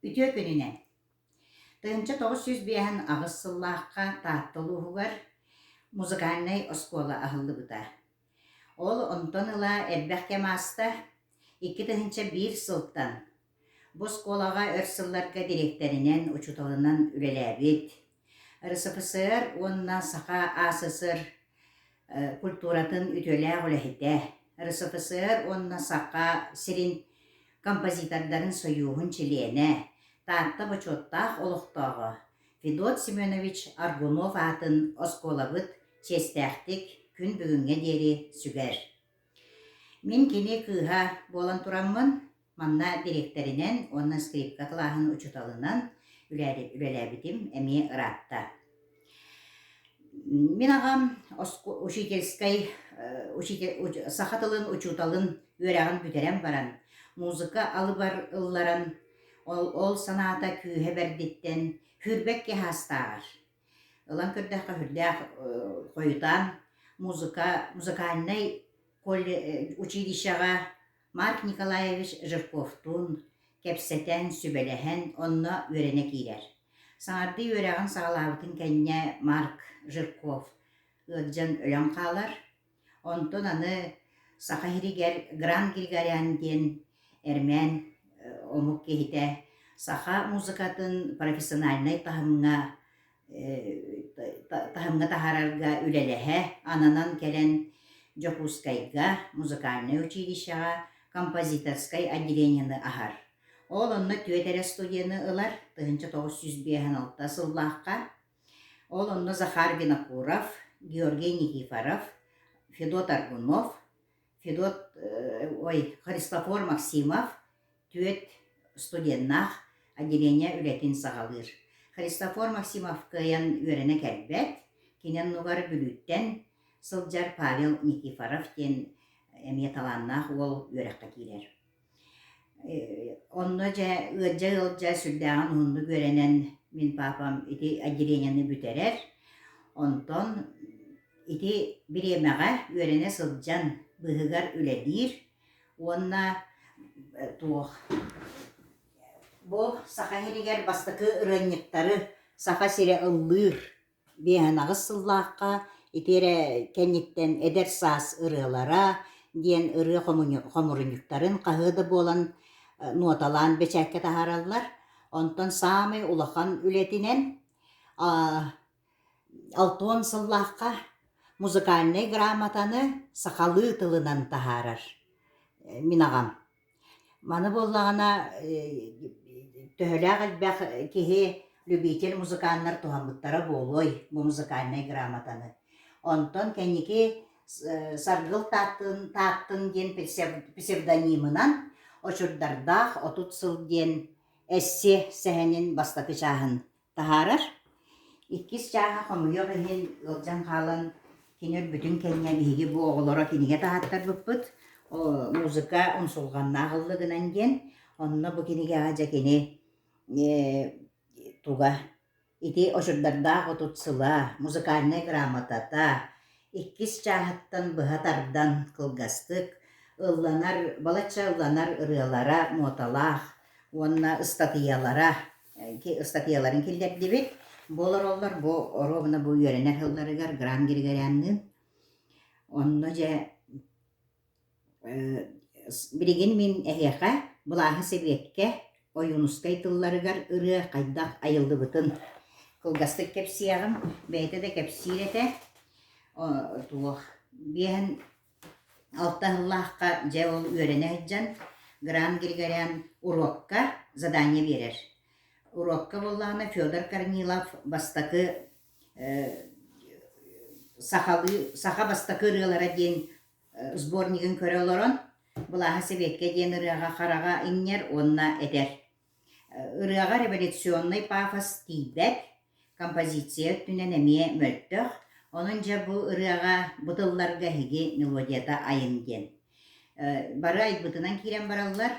Ütüö gününe. Тыынча 905 агыс сыллааққа тааттылуугар музыкальный оскола ahыллыбыта. Ол онтон ыла эрбэх кемааста 2-1 сылтан бу сколага өр сылларга директоринен учуталынан үлелээбит. РСФСР онна саха АССР культуратын ütөлээх үлэхите. РСФСР онна саха сирин композитордарын союғын чилиэне. Таатта бачоттаах олуқтағы Федот Семенович Аргунов атын осколабыт честääхтик күн бүгүнгө дери сүгер. Мен кини кыыха болан тураммын, манна директоринен онна скрипка кылаахын учуталынан үлелээбитим эми ыраатта. Мен агам учительской сахатылын учуталын үөрэгин бүтерем баран. Музыка алыбар ылларан ол санаата күйе бердиттен хүрбекке хастагар. Ылан көрдөккө хүрдәк койутан музыкальный училищага Марк Николаевич Жирковтун кепсетен сүбелehen онно үөрене киирер. Саңарды үөрэгин сагалаабытын кэнне Марк Жирков ыджан өлөн каалар. Онтон аны Сахахиригер Гран Григориан ден эрмен омук кehite саха музыкатын профессиональный тахымга тахарарга үлелеhe ананан келен Жокускайга музыкальный училищага композиторской отделениені ахар. Ол онна түетере студияны ылар 1956 сыллааққа. Ол онна Захар Винокуров, Георгий Никифоров, Федот Аргунов, Христофор Максимов түет студеннах отделение үлетін сағалыр. Христофор Максимов кыян үөрене кәлбет, кенен нугар бүлүттен сылжар Павел Никифоров тен эметаланнах ол үөрекка кирер. Онно жа ылжа сүлдәган хунду көренен min papam iti отделениені бүтерер. Онтон ити биремеға үөрене сылжан быһыгар үлелир. Онна туох. Бу Сахахиригер бастыкы ырынниктары саха сире ыллыр. Биһанагыс сыллааққа итере кенниттен эдер саас ырылара диен ыры хомурунюктарын кахыды болан ноталан бечәкке тахараллар. Онтон самый улахан үлетинен алтон сыллааққа музыкальный грамотаны сахалы тылынан тахарар. Минагам. Маны боллагана төһөлээх элбэх киһи любитель музыканнар туһаммыттара болой бу музыкальный грамотаны. Онтон кенники саргыл тааттын диен псевдонимынан очурдардах отут сыл диен эссе сэһэнин бастакы чааһын тахарар. Иккис чааһа хомуйо бэһин ылжан хаалан кинер бүтүн кэннэ биһиги бу оҕолоро киниге таһаттар быппыт. Музыка унсулганнаахыллы гынан диен онно бу киниге ажа кини туга ити очурдардаах отут сыла музыкальный грамотата иккис чааһаттан быһатардан кылгастык ылланар балача ылланар ырыалара ноталаах онна статьяларын килдердибит. Болар олар бу ровно бу үөренер хылларыгар Гран Григорианнын. Онно же билигин мин эхеха булааһы себекке оюнускай тылларыгар ыры кайдах айылдыбытын. Кылгастык кепсиягым бэйте де кепсиирете туох биэһэн алтахыллаахка же ол үөрене хыджан Гран Григориан урокка задание берер. Урокка боллаана Федор Корнилов бастакы саха бастакы ырыалара диен сборнигин көрө олорон булааһы себекке диен ырыага харага иңнер онна этер. Ырыага революционный пафос тиибек композиция түнен эмие мөлтөх. Онун же бу ырыага бутылларга хиги мелодията айын диен. Бары айбытынан кирен бараллар.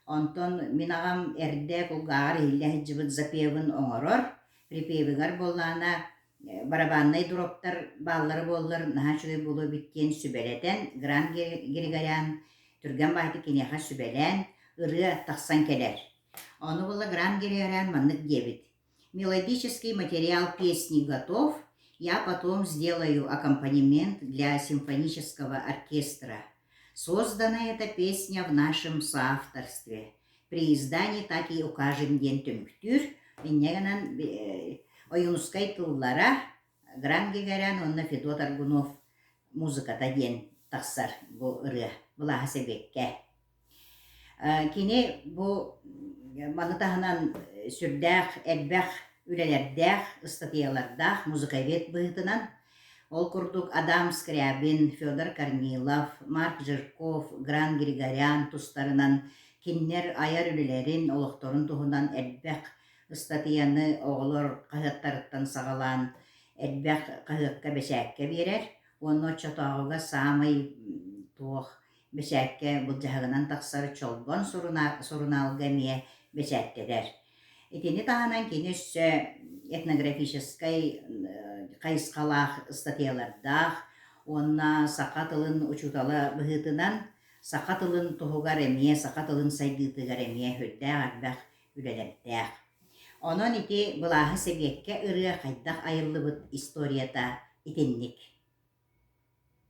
Онтон минагам эрде кулгаар хилле жыбыт запевын оңорор. Припевыгар боллаана барабанный дроптар баллары боллар нахачуй болу биткен сүбелетен Гран Григориан түрген байды кенеха сүбелен ыры тақсан келер. Ону была грангерерян маннык дебит. Мелодический материал песни готов. Я потом сделаю аккомпанемент для симфонического оркестра. Создана эта песня в нашем соавторстве. При издании так и укажем ден төмүктүр. Иннегенен оюнускай тыллара Грангерерян онна Федот Аргунов музыката ден тахсар бу ыры. Була хасебекке. Кини бу манытаһынан сүрдәх, элбәх, үлелердәх, статьялардах, музыкавет быһытынан ол курдук Адам Скрябин, Федор Корнилов, Марк Жирков, Гран Григорян тустарынан киннер аяр үлелерин олохторун туһунан элбәх статьяны оҕолор каһыттарыттан сагалан элбәх каһыакка бэсээкке биэрэр, онно чотоҕуга саамай туох бэсээкке булдьаһыгынан тахсар чолбон суруналга мие бэсээккедер. Итини таһанан кинис этнографической кайыскалаах статьялардах, онна сақа тылын учутала быһытынан сақа тылын туһугар эмиэ, сақа тылын сайгыытыгар эмиэ höддээх арбах үлэлэрдээх. Онон ити былааһы себиэкке ырыа хайдах айыллыбыт историята итинник.